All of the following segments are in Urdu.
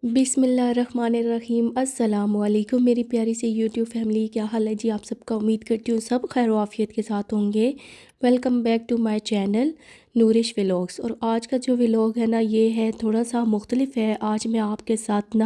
بسم اللہ الرحمن الرحیم۔ السلام علیکم میری پیاری سی یوٹیوب فیملی، کیا حال ہے جی؟ آپ سب کا امید کرتی ہوں سب خیر و عافیت کے ساتھ ہوں گے۔ Welcome back to my channel Noorish vlogs. اور آج کا جو ولاگ ہے نا، یہ ہے تھوڑا سا مختلف ہے۔ آج میں آپ کے ساتھ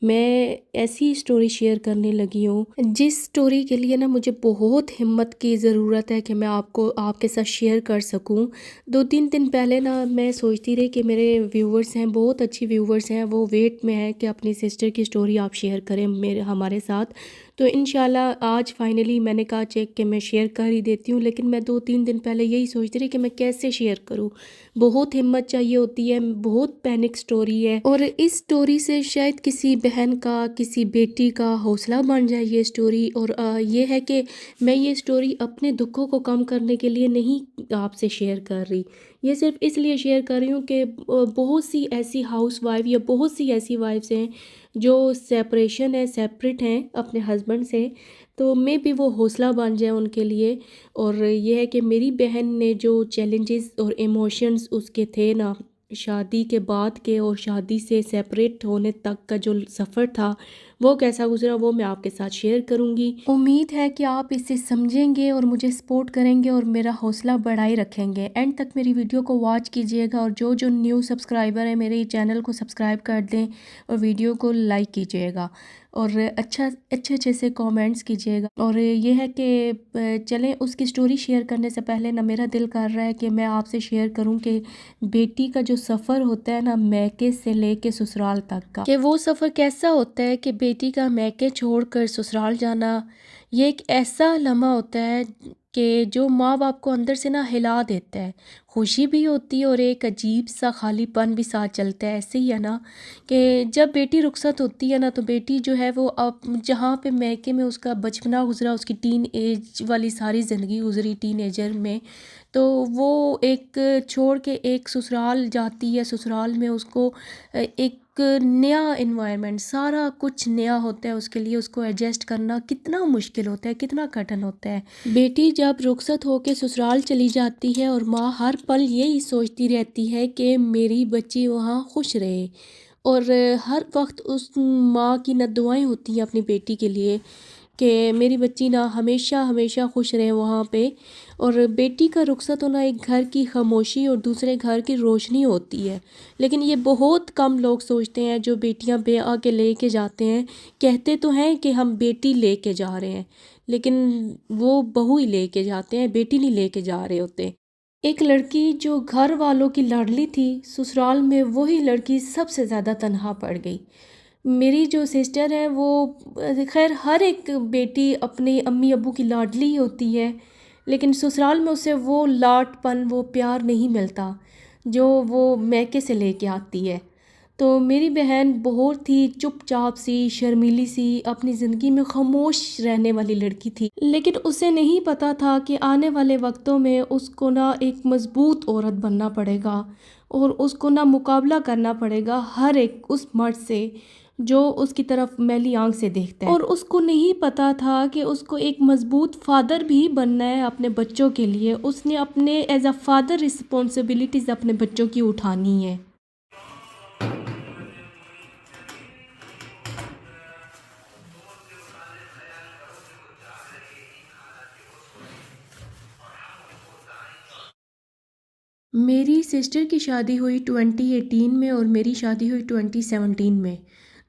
میں ایسی سٹوری شیئر کرنے لگی ہوں جس سٹوری کے لیے مجھے بہت ہمت کی ضرورت ہے کہ میں آپ کے ساتھ شیئر کر سکوں۔ 2-3 دن پہلے میں سوچتی رہی کہ میرے ویورز ہیں، بہت اچھی ویورز ہیں، وہ ویٹ میں ہے کہ اپنی سسٹر کی سٹوری آپ شیئر کریں ہمارے ساتھ۔ تو انشاءاللہ آج فائنلی میں نے کہا چیک کہ میں شیئر کر ہی دیتی ہوں، لیکن میں 2-3 دن پہلے یہی سوچتی رہی کہ میں کیسے شیئر کروں۔ بہت ہمت چاہیے ہوتی ہے، بہت پینک سٹوری ہے، اور اس سٹوری سے شاید کسی بہن کا، کسی بیٹی کا حوصلہ بن جائے یہ سٹوری۔ اور یہ ہے کہ میں یہ سٹوری اپنے دکھوں کو کم کرنے کے لیے نہیں آپ سے شیئر کر رہی، یہ صرف اس لیے شیئر کر رہی ہوں کہ بہت سی ایسی ہاؤس وائف یا بہت سی ایسی وائفز ہیں جو سیپریٹ ہیں اپنے ہسبینڈ سے، تو میں بھی وہ حوصلہ بن جائے ان کے لیے۔ اور یہ ہے کہ میری بہن نے جو چیلنجز اور ایموشنز اس کے تھے شادی کے بعد کے اور شادی سے سیپریٹ ہونے تک کا جو سفر تھا، وہ کیسا گزرا، وہ میں آپ کے ساتھ شیئر کروں گی۔ امید ہے کہ آپ اسے سمجھیں گے اور مجھے سپورٹ کریں گے اور میرا حوصلہ بڑھائے رکھیں گے۔ اینڈ تک میری ویڈیو کو واچ کیجئے گا، اور جو نیو سبسکرائبر ہیں میرے چینل کو سبسکرائب کر دیں اور ویڈیو کو لائک کیجئے گا، اور اچھے سے کامنٹس کیجئے گا۔ اور یہ ہے کہ چلیں اس کی سٹوری شیئر کرنے سے پہلے میرا دل کر رہا ہے کہ میں آپ سے شیئر کروں کہ بیٹی کا جو سفر ہوتا ہے میکے سے لے کے سسرال تک کا، کہ وہ سفر کیسا ہوتا ہے کہ بیٹی کا میکے چھوڑ کر سسرال جانا، یہ ایک ایسا لمحہ ہوتا ہے کہ جو ماں باپ کو اندر سے ہلا دیتا ہے۔ خوشی بھی ہوتی ہے اور ایک عجیب سا خالی پن بھی ساتھ چلتا ہے۔ ایسے ہی ہے کہ جب بیٹی رخصت ہوتی ہے تو بیٹی جو ہے وہ اب جہاں پہ میکے میں اس کا بچپنا گزرا، اس کی ٹین ایج والی ساری زندگی گزری ٹین ایجر میں، تو وہ ایک چھوڑ کے ایک سسرال جاتی ہے۔ سسرال میں اس کو ایک نیا انوائرمنٹ، سارا کچھ نیا ہوتا ہے اس کے لیے، اس کو ایڈجسٹ کرنا کتنا مشکل ہوتا ہے، کتنا کٹھن ہوتا ہے۔ بیٹی جب رخصت ہو کے سسرال چلی جاتی ہے اور ماں ہر پل یہی سوچتی رہتی ہے کہ میری بچی وہاں خوش رہے، اور ہر وقت اس ماں کی دعائیں ہوتی ہیں اپنی بیٹی کے لیے کہ میری بچی ہمیشہ خوش رہے وہاں پہ۔ اور بیٹی کا رخصت ہونا ایک گھر کی خاموشی اور دوسرے گھر کی روشنی ہوتی ہے، لیکن یہ بہت کم لوگ سوچتے ہیں جو بیٹیاں بیاہ کے لے کے جاتے ہیں۔ کہتے تو ہیں کہ ہم بیٹی لے کے جا رہے ہیں، لیکن وہ بہو ہی لے کے جاتے ہیں، بیٹی نہیں لے کے جا رہے ہوتے۔ ایک لڑکی جو گھر والوں کی لاڈلی تھی، سسرال میں وہی لڑکی سب سے زیادہ تنہا پڑ گئی۔ میری جو سسٹر ہے وہ، خیر ہر ایک بیٹی اپنی امی ابو کی لاڈلی ہوتی ہے، لیکن سسرال میں اسے وہ لاڈ پن، وہ پیار نہیں ملتا جو وہ میکے سے لے کے آتی ہے۔ تو میری بہن بہت ہی چپ چاپ سی، شرمیلی سی، اپنی زندگی میں خاموش رہنے والی لڑکی تھی، لیکن اسے نہیں پتا تھا کہ آنے والے وقتوں میں اس کو ایک مضبوط عورت بننا پڑے گا، اور اس کو مقابلہ کرنا پڑے گا ہر ایک اس مرد سے جو اس کی طرف میلی آنکھ سے دیکھتا ہے۔ اور اس کو نہیں پتا تھا کہ اس کو ایک مضبوط فادر بھی بننا ہے اپنے بچوں کے لیے۔ اس نے اپنے ایز اے فادر رسپانسبلٹیز اپنے بچوں کی اٹھانی ہے۔ میری سسٹر کی شادی ہوئی 2018 میں اور میری شادی ہوئی 2017 میں،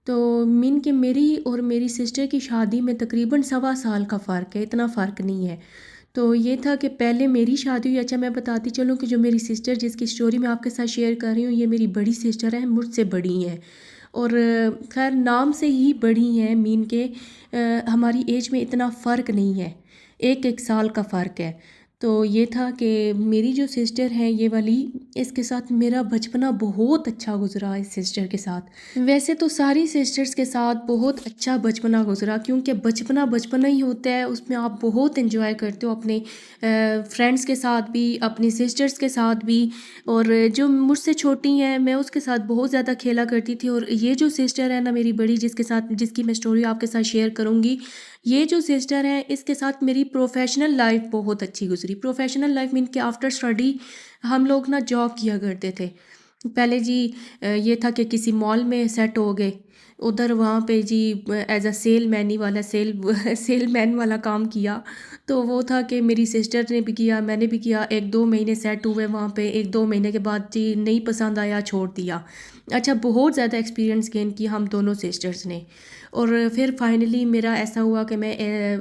تو مین کہ میری اور میری سسٹر کی شادی میں تقریباً 1.25 سال کا فرق ہے، اتنا فرق نہیں ہے۔ تو یہ تھا کہ پہلے میری شادی ہوئی۔ اچھا میں بتاتی چلوں کہ جو میری سسٹر جس کی سٹوری میں آپ کے ساتھ شیئر کر رہی ہوں، یہ میری بڑی سسٹر ہے، مجھ سے بڑی ہیں، اور خیر نام سے ہی بڑی ہیں، مین کہ ہماری ایج میں اتنا فرق نہیں ہے، ایک سال کا فرق ہے۔ تو یہ تھا کہ میری جو سسٹر ہے یہ والی، اس کے ساتھ میرا بچپنا بہت اچھا گزرا۔ اس سسٹر کے ساتھ، ویسے تو ساری سسٹرز کے ساتھ بہت اچھا بچپنا گزرا، کیونکہ بچپنا ہی ہوتا ہے، اس میں آپ بہت انجوائے کرتے ہو، اپنے فرینڈس کے ساتھ بھی، اپنی سسٹرز کے ساتھ بھی، اور جو مجھ سے چھوٹی ہیں میں اس کے ساتھ بہت زیادہ کھیلا کرتی تھی۔ اور یہ جو سسٹر ہے میری بڑی، جس کی میں سٹوری آپ کے ساتھ شیئر کروں گی، یہ جو سسٹر ہے اس کے ساتھ میری پروفیشنل لائف بہت اچھی گزری۔ پروفیشنل لائف مین کہ آفٹر اسٹڈی ہم لوگ جاب کیا کرتے تھے، پہلے جی یہ تھا کہ کسی مال میں سیٹ ہو گئے ادھر، وہاں پہ جی ایز اے سیل مین والا کام کیا. تو وہ تھا کہ میری سسٹر نے بھی کیا، میں نے بھی کیا، 1-2 مہینے سیٹ ہوئے وہاں پہ. 1-2 مہینے کے بعد جی نہیں پسند آیا، چھوڑ دیا. اچھا، بہت زیادہ ایکسپیرینس گین کیا ہم دونوں سسٹرز نے. اور پھر فائنلی میرا ایسا ہوا کہ میں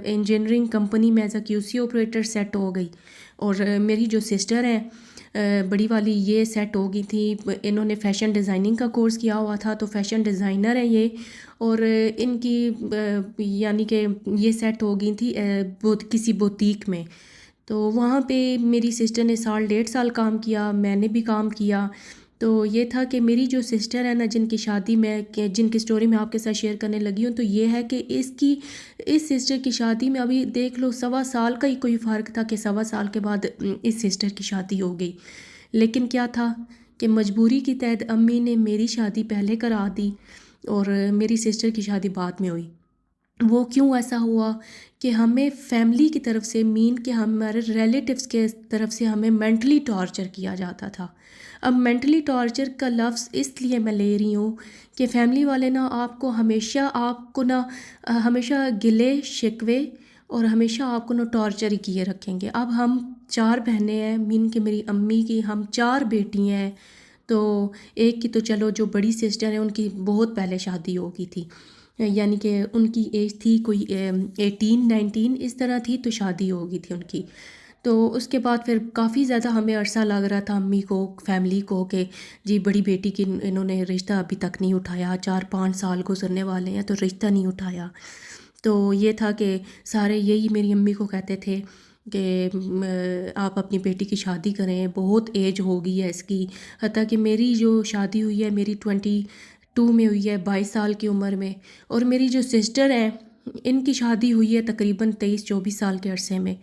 انجینئرنگ کمپنی میں as a Q C operator set ہو گئی. اور میری جو سسٹر ہیں بڑی والی، یہ سیٹ ہو گئی تھی. انہوں نے فیشن ڈیزائننگ کا کورس کیا ہوا تھا، تو فیشن ڈیزائنر ہیں یہ. اور ان کی یعنی کہ یہ سیٹ ہو گئی تھی کسی بوتیک میں. تو وہاں پہ میری سسٹر نے 1.5 سال کام کیا، میں نے بھی کام کیا. تو یہ تھا کہ میری جو سسٹر ہے نا، جن کی شادی میں جن کی سٹوری میں آپ کے ساتھ شیئر کرنے لگی ہوں، تو یہ ہے کہ اس سسٹر کی شادی میں ابھی دیکھ لو 1.25 سال کا ہی کوئی فرق تھا کہ 1.25 سال کے بعد اس سسٹر کی شادی ہو گئی. لیکن کیا تھا کہ مجبوری کے تحت امی نے میری شادی پہلے کرا دی اور میری سسٹر کی شادی بعد میں ہوئی. وہ کیوں ایسا ہوا کہ ہمیں فیملی کی طرف سے کہ ہمارے ریلیٹیوز کے طرف سے ہمیں مینٹلی ٹارچر کیا جاتا تھا. اب مینٹلی ٹارچر کا لفظ اس لیے میں لے رہی ہوں کہ فیملی والے نا آپ کو ہمیشہ گلے شکوے اور ہمیشہ آپ کو ٹارچر ہی کیے رکھیں گے. اب ہم 4 بہنیں ہیں، کہ میری امی کی ہم 4 بیٹی ہیں. تو ایک کی تو چلو جو بڑی سسٹر ہیں ان کی بہت پہلے شادی ہو گئی تھی، یعنی کہ ان کی ایج تھی کوئی 18-19 اس طرح تھی، تو شادی ہو گئی تھی ان کی. تو اس کے بعد پھر کافی زیادہ ہمیں عرصہ لگ رہا تھا امی کو، فیملی کو، کہ جی بڑی بیٹی کی انہوں نے رشتہ ابھی تک نہیں اٹھایا، 4-5 سال گزرنے والے ہیں تو رشتہ نہیں اٹھایا. تو یہ تھا کہ سارے یہی میری امی کو کہتے تھے کہ آپ اپنی بیٹی کی شادی کریں، بہت ایج ہو گئی ہے اس کی. حتیٰ کہ میری جو شادی ہوئی ہے میری 22 میں ہوئی ہے، 22 سال کی عمر میں. اور میری جو سسٹر ہیں ان کی شادی ہوئی ہے تقریباً 23-24 سال کے عرصے میں.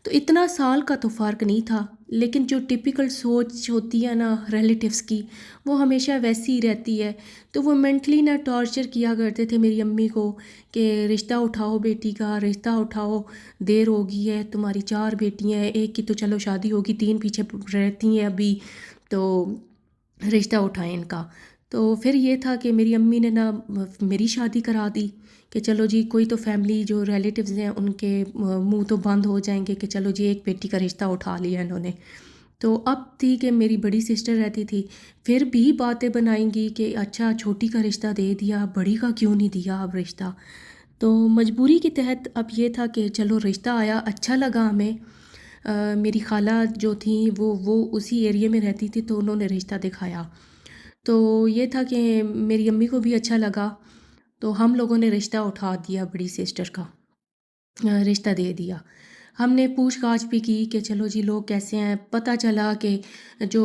تو اتنا سال کا تو فرق نہیں تھا، لیکن جو ٹپیکل سوچ ہوتی ہے نا ریلیٹیوز کی، وہ ہمیشہ ویسی ہی رہتی ہے. تو وہ مینٹلی ٹارچر کیا کرتے تھے میری امی کو کہ رشتہ اٹھاؤ بیٹی کا، رشتہ اٹھاؤ، دیر ہو گئی ہے، تمہاری 4 بیٹیاں ہیں، ایک کی تو چلو شادی ہوگی، 3 پیچھے رہتی ہیں ابھی، تو رشتہ اٹھائیں ان کا. تو پھر یہ تھا کہ میری امی نے میری شادی کرا دی کہ چلو جی کوئی تو فیملی جو ریلیٹیوز ہیں ان کے منہ تو بند ہو جائیں گے کہ چلو جی ایک بیٹی کا رشتہ اٹھا لیا انہوں نے. تو اب تھی کہ میری بڑی سسٹر رہتی تھی، پھر بھی باتیں بنائیں گی کہ اچھا چھوٹی کا رشتہ دے دیا، بڑی کا کیوں نہیں دیا اب رشتہ. تو مجبوری کے تحت اب یہ تھا کہ چلو رشتہ آیا، اچھا لگا ہمیں. میری خالہ جو تھیں وہ اسی ایریے میں رہتی تھی، تو انہوں نے رشتہ دکھایا. تو یہ تھا کہ میری امی کو بھی اچھا لگا، تو ہم لوگوں نے رشتہ اٹھا دیا، بڑی سسٹر کا رشتہ دے دیا. ہم نے پوچھ گاچھ بھی کی کہ چلو جی لوگ کیسے ہیں. پتہ چلا کہ جو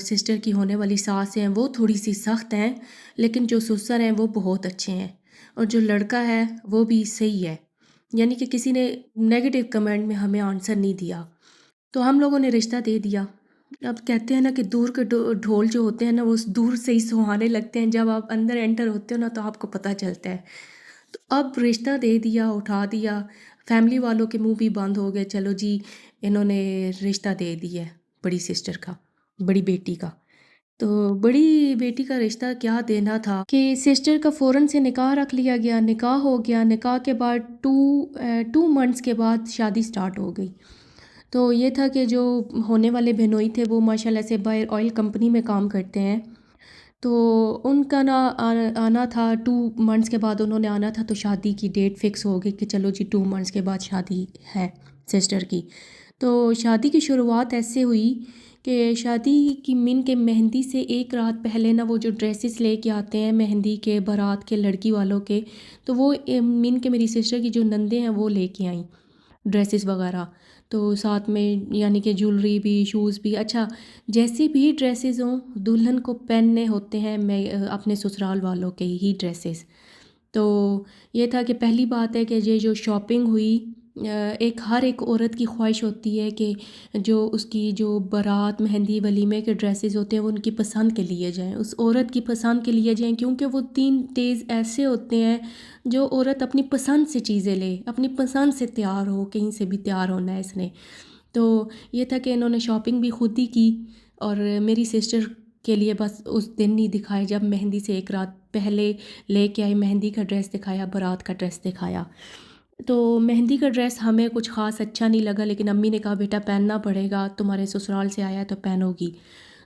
سسٹر کی ہونے والی ساس ہیں وہ تھوڑی سی سخت ہیں، لیکن جو سسر ہیں وہ بہت اچھے ہیں، اور جو لڑکا ہے وہ بھی صحیح ہے. یعنی کہ کسی نے نیگیٹو کمنٹ میں ہمیں آنسر نہیں دیا. تو ہم لوگوں نے رشتہ دے دیا. اب کہتے ہیں نا کہ دور کے ڈھول جو ہوتے ہیں نا وہ دور سے ہی سہانے لگتے ہیں، جب آپ اندر انٹر ہوتے ہو نا تو آپ کو پتہ چلتا ہے. تو اب رشتہ دے دیا، اٹھا دیا. فیملی والوں کے منہ بھی بند ہو گئے، چلو جی انہوں نے رشتہ دے دیا ہے بڑی سسٹر کا، بڑی بیٹی کا. تو بڑی بیٹی کا رشتہ کیا دینا تھا کہ سسٹر کا فوراً سے نکاح رکھ لیا گیا، نکاح ہو گیا. نکاح کے بعد 2 منتھس کے بعد شادی سٹارٹ ہو گئی. تو یہ تھا کہ جو ہونے والے بہنوئی تھے وہ ماشاءاللہ سے باہر آئل کمپنی میں کام کرتے ہیں. تو ان کا آنا تھا 2 منتھس کے بعد انہوں نے آنا تھا. تو شادی کی ڈیٹ فکس ہو گئی کہ چلو جی 2 منتھس کے بعد شادی ہے سسٹر کی. تو شادی کی شروعات ایسے ہوئی کہ شادی کی کے مہندی سے 1 رات پہلے وہ جو ڈریسز لے کے آتے ہیں مہندی کے، بارات کے، لڑکی والوں کے، تو وہ کے میری سسٹر کی جو نندیں ہیں وہ لے کے آئیں ڈریسز وغیرہ. تو ساتھ میں یعنی کہ جولری بھی، شوز بھی. اچھا، جیسی بھی ڈریسز ہوں دلہن کو پہننے ہوتے ہیں اپنے سسرال والوں کے ہی ڈریسز. تو یہ تھا کہ پہلی بات ہے کہ یہ جو شاپنگ ہوئی، ہر ایک عورت کی خواہش ہوتی ہے کہ جو اس کی جو بارات، مہندی، ولیمے کے ڈریسز ہوتے ہیں وہ ان کی پسند کے لیے جائیں، اس عورت کی پسند کے لیے جائیں، کیونکہ وہ 3 ڈیز ایسے ہوتے ہیں جو عورت اپنی پسند سے چیزیں لے، اپنی پسند سے تیار ہو، کہیں سے بھی تیار ہونا ہے اس نے. تو یہ تھا کہ انہوں نے شاپنگ بھی خود ہی کی، اور میری سسٹر کے لیے بس اس دن نہیں دکھائے جب مہندی سے ایک رات پہلے لے کے آئے، مہندی کا ڈریس دکھایا، بارات کا ڈریس دکھایا۔ تو مہندی کا ڈریس ہمیں کچھ خاص اچھا نہیں لگا، لیکن امی نے کہا بیٹا پہننا پڑے گا، تمہارے سسرال سے آیا ہے تو پہنو گی۔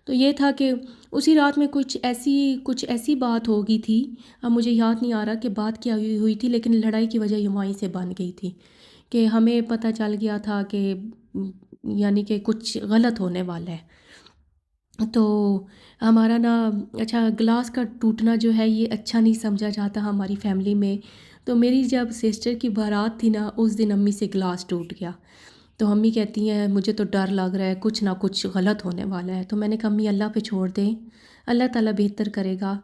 تو یہ تھا کہ اسی رات میں کچھ ایسی بات ہو گئی تھی، اب مجھے یاد نہیں آ رہا کہ بات کیا ہوئی تھی، لیکن لڑائی کی وجہ وہیں سے بن گئی تھی کہ ہمیں پتہ چل گیا تھا کہ یعنی کہ کچھ غلط ہونے والا ہے۔ تو ہمارا نا اچھا گلاس کا ٹوٹنا جو ہے یہ اچھا نہیں سمجھا جاتا ہماری فیملی میں۔ تو میری جب سسٹر کی بارات تھی نا، اس دن امی سے گلاس ٹوٹ گیا۔ تو امی کہتی ہیں مجھے تو ڈر لگ رہا ہے، کچھ نہ کچھ غلط ہونے والا ہے۔ تو میں نے کہا امی اللہ پہ چھوڑ دیں، اللہ تعالیٰ بہتر کرے گا۔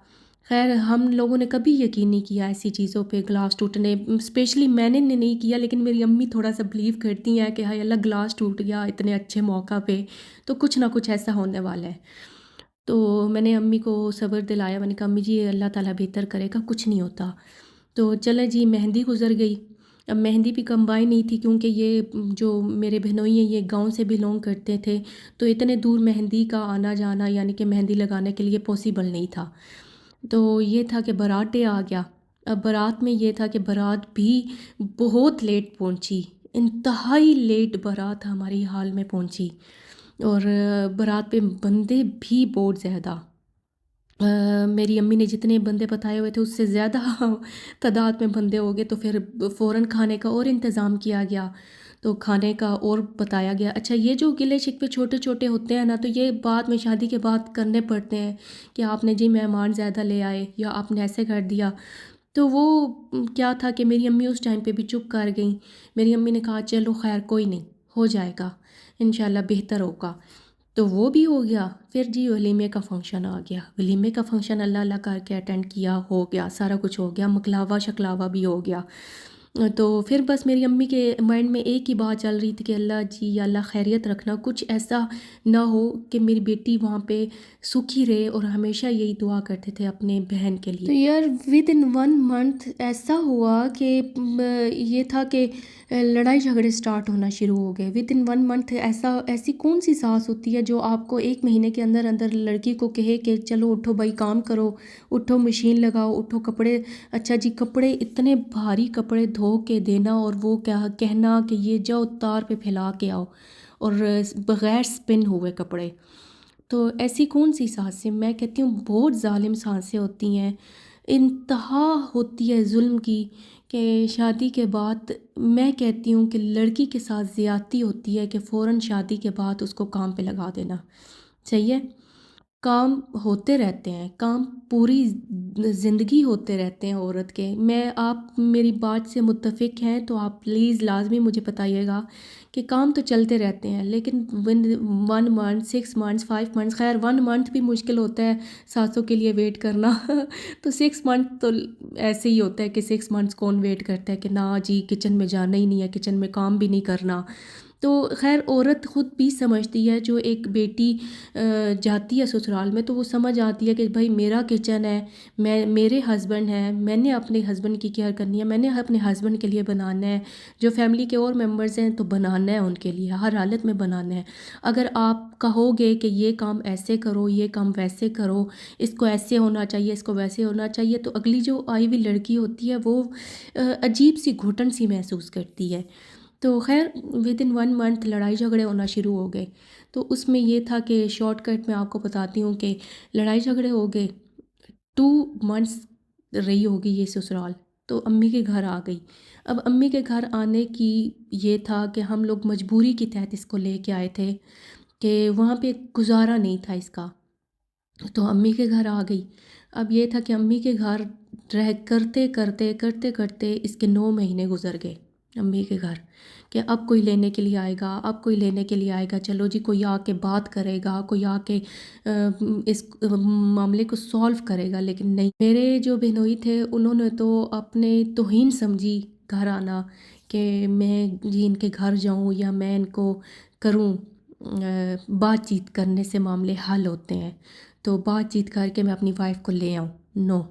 خیر ہم لوگوں نے کبھی یقین نہیں کیا ایسی چیزوں پہ، گلاس ٹوٹنے، اسپیشلی میں نے نہیں کیا، لیکن میری امی تھوڑا سا بلیو کرتی ہیں کہ ہائے اللہ گلاس ٹوٹ گیا اتنے اچھے موقع پہ، تو کچھ نہ کچھ ایسا ہونے والا ہے۔ تو میں نے امی کو صبر دلایا، میں نے کہا امی جی اللہ تعالیٰ بہتر کرے گا، کچھ نہیں ہوتا۔ تو چلے جی مہندی گزر گئی۔ اب مہندی بھی کمبائن نہیں تھی کیونکہ یہ جو میرے بہنوئی ہیں یہ گاؤں سے بلونگ کرتے تھے، تو اتنے دور مہندی کا آنا جانا یعنی کہ مہندی لگانے کے لیے پاسبل نہیں تھا۔ تو یہ تھا کہ بارات ڈے آ گیا۔ اب بارات میں یہ تھا کہ بارات بھی بہت لیٹ پہنچی، انتہائی لیٹ بارات ہماری حال میں پہنچی، اور بارات پہ بندے بھی بہت زیادہ، میری امی نے جتنے بندے بتائے ہوئے تھے اس سے زیادہ تعداد میں بندے ہو گئے، تو پھر فوراً کھانے کا اور انتظام کیا گیا، تو کھانے کا اور بتایا گیا۔ اچھا یہ جو گلے شکوے چھوٹے چھوٹے ہوتے ہیں نا، تو یہ بعد میں شادی کے بعد کرنے پڑتے ہیں کہ آپ نے جی مہمان زیادہ لے آئے یا آپ نے ایسے کر دیا۔ تو وہ کیا تھا کہ میری امی اس ٹائم پہ بھی چپ کر گئیں۔ میری امی نے کہا چلو خیر کوئی نہیں، ہو جائے گا انشاءاللہ، بہتر ہوگا۔ تو وہ بھی ہو گیا۔ پھر جی ولیمے کا فنکشن آ گیا، ولیمے کا فنکشن اللہ اللہ کر کے اٹینڈ کیا، ہو گیا سارا کچھ، ہو گیا مکلاوا شکلاوا بھی ہو گیا۔ تو پھر بس میری امی کے مائنڈ میں ایک ہی بات چل رہی تھی کہ اللہ جی یا اللہ خیریت رکھنا، کچھ ایسا نہ ہو کہ میری بیٹی وہاں پہ سکھی رہے، اور ہمیشہ یہی دعا کرتے تھے اپنے بہن کے لیے۔ تو یار ود ان 1 منتھ ایسا ہوا کہ یہ تھا کہ لڑائی جھگڑے سٹارٹ ہونا شروع ہو گئے ود ان 1 منتھ۔ ایسی کون سی ساس ہوتی ہے جو آپ کو 1 مہینے کے اندر اندر لڑکی کو کہے کہ چلو اٹھو بھائی کام کرو، اٹھو مشین لگاؤ، اٹھو کپڑے، اچھا جی کپڑے اتنے بھاری کپڑے دھو کے دینا، اور وہ کیا کہنا کہ یہ جاؤ تار پہ پھیلا کے آؤ، اور بغیر سپن ہوئے کپڑے۔ تو ایسی کون سی سانسیں، میں کہتی ہوں بہت ظالم سانسیں ہوتی ہیں، انتہا ہوتی ہے ظلم کی، کہ شادی کے بعد میں کہتی ہوں کہ لڑکی کے ساتھ زیادتی ہوتی ہے کہ فوراً شادی کے بعد اس کو کام پہ لگا دینا۔ صحیح ہے، کام ہوتے رہتے ہیں، کام پوری زندگی ہوتے رہتے ہیں عورت کے۔ آپ میری بات سے متفق ہیں تو آپ پلیز لازمی مجھے بتائیے گا کہ کام تو چلتے رہتے ہیں، لیکن 1 منتھ 6 منتھس 5 منتھس، خیر 1 منتھ بھی مشکل ہوتا ہے ساسوں کے لیے ویٹ کرنا تو 6 منتھ تو ایسے ہی ہوتا ہے کہ 6 منتھس کون ویٹ کرتا ہے کہ نہ جی کچن میں جانا ہی نہیں ہے، کچن میں کام بھی نہیں کرنا۔ تو خیر عورت خود بھی سمجھتی ہے، جو ایک بیٹی جاتی ہے سسرال میں تو وہ سمجھ آتی ہے کہ بھائی میرا کچن ہے، میرے ہسبینڈ ہیں، میں نے اپنے ہسبینڈ کی کیئر کرنی ہے، میں نے اپنے ہسبینڈ کے لیے بنانا ہے، جو فیملی کے اور ممبرز ہیں تو بنانا ہے ان کے لیے، ہر حالت میں بنانا ہے۔ اگر آپ کہو گے کہ یہ کام ایسے کرو، یہ کام ویسے کرو، اس کو ایسے ہونا چاہیے، اس کو ویسے ہونا چاہیے، تو اگلی جو آئی ہوئی لڑکی ہوتی ہے وہ عجیب سی گھٹن سی محسوس کرتی ہے۔ تو خیر ود ان 1 منتھ لڑائی جھگڑے ہونا شروع ہو گئے۔ تو اس میں یہ تھا کہ شارٹ کٹ میں آپ کو بتاتی ہوں کہ لڑائی جھگڑے ہو گئے، 2 منتھس رہی ہوگی یہ سسرال، تو امی کے گھر آ گئی۔ اب امی کے گھر آنے کی یہ تھا کہ ہم لوگ مجبوری کے تحت اس کو لے کے آئے تھے کہ وہاں پہ گزارا نہیں تھا اس کا، تو امی کے گھر آ گئی۔ اب یہ تھا کہ امی کے گھر کرتے کرتے اس کے 9 مہینے گزر گئے امی کے گھر، کہ اب کوئی لینے کے لیے آئے گا، اب کوئی لینے کے لیے آئے گا، چلو جی کوئی آ کے بات کرے گا، کوئی آ کے اس معاملے کو سولو کرے گا، لیکن نہیں، میرے جو بہنوئی تھے انہوں نے تو اپنے توہین سمجھی گھر آنا، کہ میں جی ان کے گھر جاؤں یا میں ان کو کروں، بات چیت کرنے سے معاملے حل ہوتے ہیں، تو بات چیت کر کے میں اپنی وائف کو لے آؤں، نو،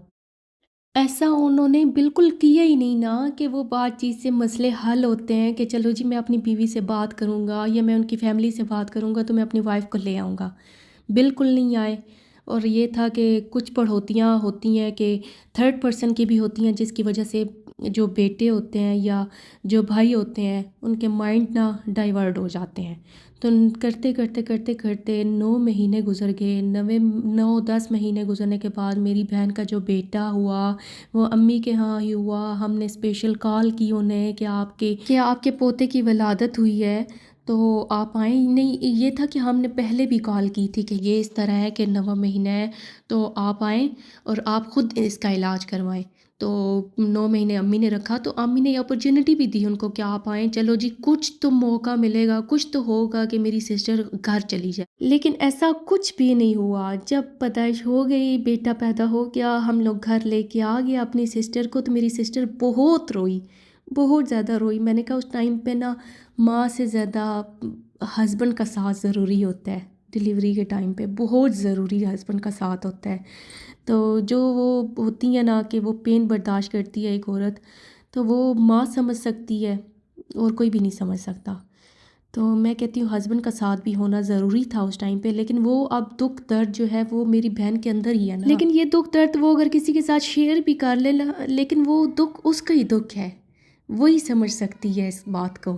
ایسا انہوں نے بالکل کیا ہی نہیں نا، کہ وہ بات چیت سے مسئلے حل ہوتے ہیں کہ چلو جی میں اپنی بیوی سے بات کروں گا یا میں ان کی فیملی سے بات کروں گا تو میں اپنی وائف کو لے آؤں گا، بالکل نہیں آئے۔ اور یہ تھا کہ کچھ پڑھوتیاں ہوتی ہیں کہ تھرڈ پرسن کی بھی ہوتی ہیں، جس کی وجہ سے جو بیٹے ہوتے ہیں یا جو بھائی ہوتے ہیں ان کے مائنڈ نہ ڈائیورٹ ہو جاتے ہیں۔ تو کرتے کرتے کرتے کرتے 9 مہینے گزر گئے۔ 9-10 مہینے گزرنے کے بعد میری بہن کا جو بیٹا ہوا وہ امی کے ہاں ہی ہوا۔ ہم نے اسپیشل کال کی انہیں کہ آپ کے پوتے کی ولادت ہوئی ہے تو آپ آئیں۔ نہیں، یہ تھا کہ ہم نے پہلے بھی کال کی تھی کہ یہ اس طرح ہے کہ 9واں مہینہ ہے تو آپ آئیں اور آپ خود اس کا علاج کروائیں۔ تو 9 مہینے امی نے رکھا تو امی نے اپرچونٹی بھی دی ان کو کہ آپ آئیں، چلو جی کچھ تو موقع ملے گا، کچھ تو ہوگا کہ میری سسٹر گھر چلی جائے۔ لیکن ایسا کچھ بھی نہیں ہوا۔ جب پیدائش ہو گئی، بیٹا پیدا ہو گیا، ہم لوگ گھر لے کے آ گیا اپنی سسٹر کو، تو میری سسٹر بہت روئی، بہت زیادہ روئی۔ میں نے کہا اس ٹائم پہ نا ماں سے زیادہ ہسبینڈ کا ساتھ ضروری ہوتا ہے۔ ڈیلیوری کے ٹائم پہ بہت ضروری ہسبینڈ کا ساتھ ہوتا ہے۔ تو جو وہ ہوتی ہیں نا کہ وہ پین برداشت کرتی ہے ایک عورت، تو وہ ماں سمجھ سکتی ہے اور کوئی بھی نہیں سمجھ سکتا۔ تو میں کہتی ہوں ہسبینڈ کا ساتھ بھی ہونا ضروری تھا اس ٹائم پہ، لیکن وہ اب دکھ درد جو ہے وہ میری بہن کے اندر ہی ہے نا، لیکن یہ دکھ درد وہ اگر کسی کے ساتھ شیئر بھی کر لے لیکن وہ دکھ اس کا ہی دکھ ہے، وہی سمجھ سکتی ہے اس بات کو۔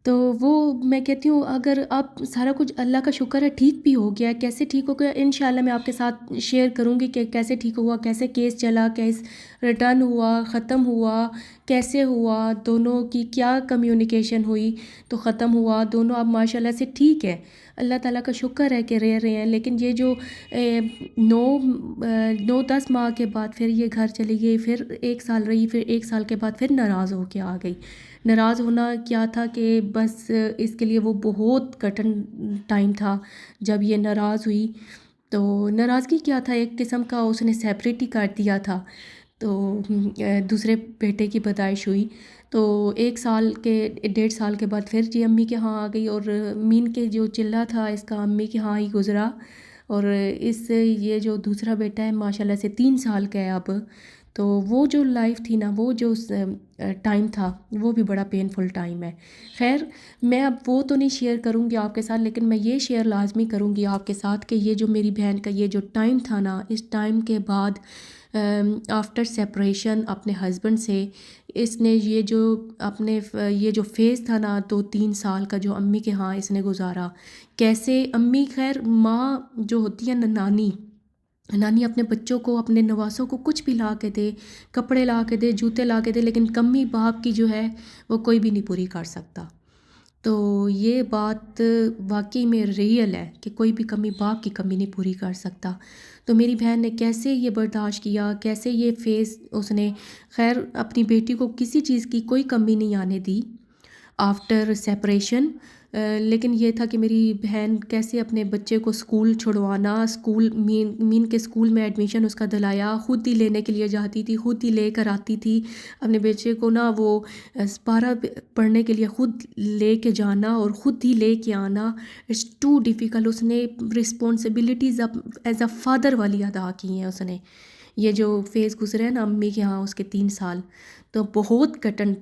تو وہ میں کہتی ہوں اگر اب سارا کچھ اللہ کا شکر ہے ٹھیک بھی ہو گیا ہے، کیسے ٹھیک ہو گیا انشاءاللہ میں آپ کے ساتھ شیئر کروں گی کہ کیسے ٹھیک ہوا، کیسے کیس چلا، کیس ریٹرن ہوا، ختم ہوا، کیسے ہوا، دونوں کی کیا کمیونیکیشن ہوئی تو ختم ہوا، دونوں اب ماشاءاللہ سے ٹھیک ہے، اللہ تعالیٰ کا شکر ہے کہ رہ رہے ہیں۔ لیکن یہ جو 9-10 ماہ کے بعد پھر یہ گھر چلی گئی، پھر 1 سال رہی، پھر 1 سال کے بعد پھر ناراض ہو کے آ گئی۔ ناراض ہونا کیا تھا کہ بس اس کے لیے وہ بہت کٹن ٹائم تھا جب یہ ناراض ہوئی۔ تو ناراضگی کیا تھا، ایک قسم کا اس نے سیپریٹ ہی کر دیا تھا۔ تو دوسرے بیٹے کی پیدائش ہوئی تو 1 سال کے 1.5 سال کے بعد پھر جی امی کے ہاں آ گئی، اور مین کے جو چلہ تھا اس کا امی کے ہاں ہی گزرا، اور یہ جو دوسرا بیٹا ہے ماشاءاللہ سے 3 سال کا ہے اب۔ تو وہ جو لائف تھی نا، وہ جو ٹائم تھا وہ بھی بڑا پینفل ٹائم ہے۔ خیر میں اب وہ تو نہیں شیئر کروں گی آپ کے ساتھ، لیکن میں یہ شیئر لازمی کروں گی آپ کے ساتھ کہ یہ جو میری بہن کا یہ جو ٹائم تھا نا، اس ٹائم کے بعد آفٹر سیپریشن اپنے ہسبینڈ سے اس نے یہ جو فیز تھا نا 2-3 سال کا جو امی کے ہاں اس نے گزارا، کیسے امی خیر ماں جو ہوتی ہے نا، نانی اپنے بچوں کو، اپنے نواسوں کو کچھ بھی لا کے دے، کپڑے لا کے دے، جوتے لا کے دے، لیکن کمی باپ کی جو ہے وہ کوئی بھی نہیں پوری کر سکتا۔ تو یہ بات واقعی میں ریئل ہے کہ کوئی بھی کمی باپ کی کمی نہیں پوری کر سکتا۔ تو میری بہن نے کیسے یہ برداشت کیا، کیسے یہ فیس اس نے خیر اپنی بیٹی کو کسی چیز کی کوئی کمی نہیں آنے دی آفٹر سیپریشن۔ لیکن یہ تھا کہ میری بہن کیسے اپنے بچے کو اسکول چھڑوانا، مین کے اسکول میں ایڈمیشن اس کا دلایا، خود ہی لینے کے لیے جاتی تھی، خود ہی لے کر آتی تھی اپنے بچے کو نا، وہ پارہ پڑھنے کے لیے خود لے کے جانا اور خود ہی لے کے آنا، اٹس ٹو ڈیفیکلٹ۔ اس نے رسپانسبلٹیز ایز اے فادر والی ادا کی ہیں اس نے۔ یہ جو فیز گزرے ہیں نا امی کے ہاں اس کے 3 سال، تو بہت کٹن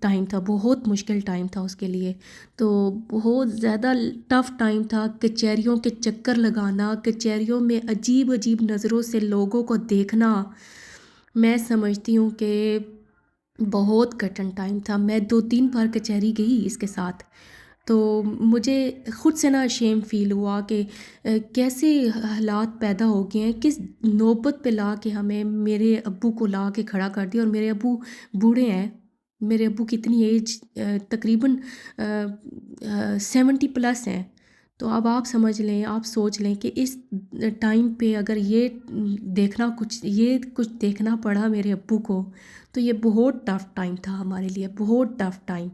ٹائم تھا، بہت مشکل ٹائم تھا اس کے لیے، تو بہت زیادہ ٹف ٹائم تھا۔ کچہریوں کے چکر لگانا، کچہریوں میں عجیب عجیب نظروں سے لوگوں کو دیکھنا، میں سمجھتی ہوں کہ بہت کٹن ٹائم تھا۔ میں 2-3 بار کچہری گئی اس کے ساتھ، تو مجھے خود سے نا شیم فیل ہوا کہ کیسے حالات پیدا ہو گئے ہیں، کس نوبت پہ لا کے ہمیں میرے ابو کو لا کے کھڑا کر دیا، اور میرے ابو بوڑھے ہیں، میرے ابو کی اتنی ایج تقریباً 70+ ہیں۔ تو اب آپ سمجھ لیں، آپ سوچ لیں کہ اس ٹائم پہ اگر یہ کچھ دیکھنا پڑا میرے ابو کو، تو یہ بہت ٹف ٹائم تھا ہمارے لیے، بہت ٹف ٹائم۔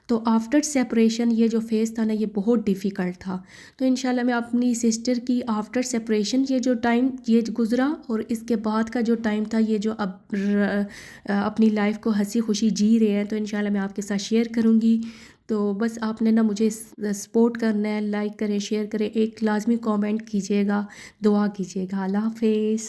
تو آفٹر سیپریشن یہ جو فیز تھا نا، یہ بہت ڈیفیکلٹ تھا۔ تو انشاءاللہ میں اپنی سسٹر کی آفٹر سیپریشن یہ جو ٹائم یہ گزرا، اور اس کے بعد کا جو ٹائم تھا، یہ جو اب اپنی لائف کو ہنسی خوشی جی رہے ہیں، تو انشاءاللہ میں آپ کے ساتھ شیئر کروں گی۔ تو بس آپ نے نا مجھے سپورٹ کرنا ہے، لائک کریں، شیئر کریں، ایک لازمی کامنٹ کیجیے گا، دعا کیجیے گا۔ اللہ حافظ۔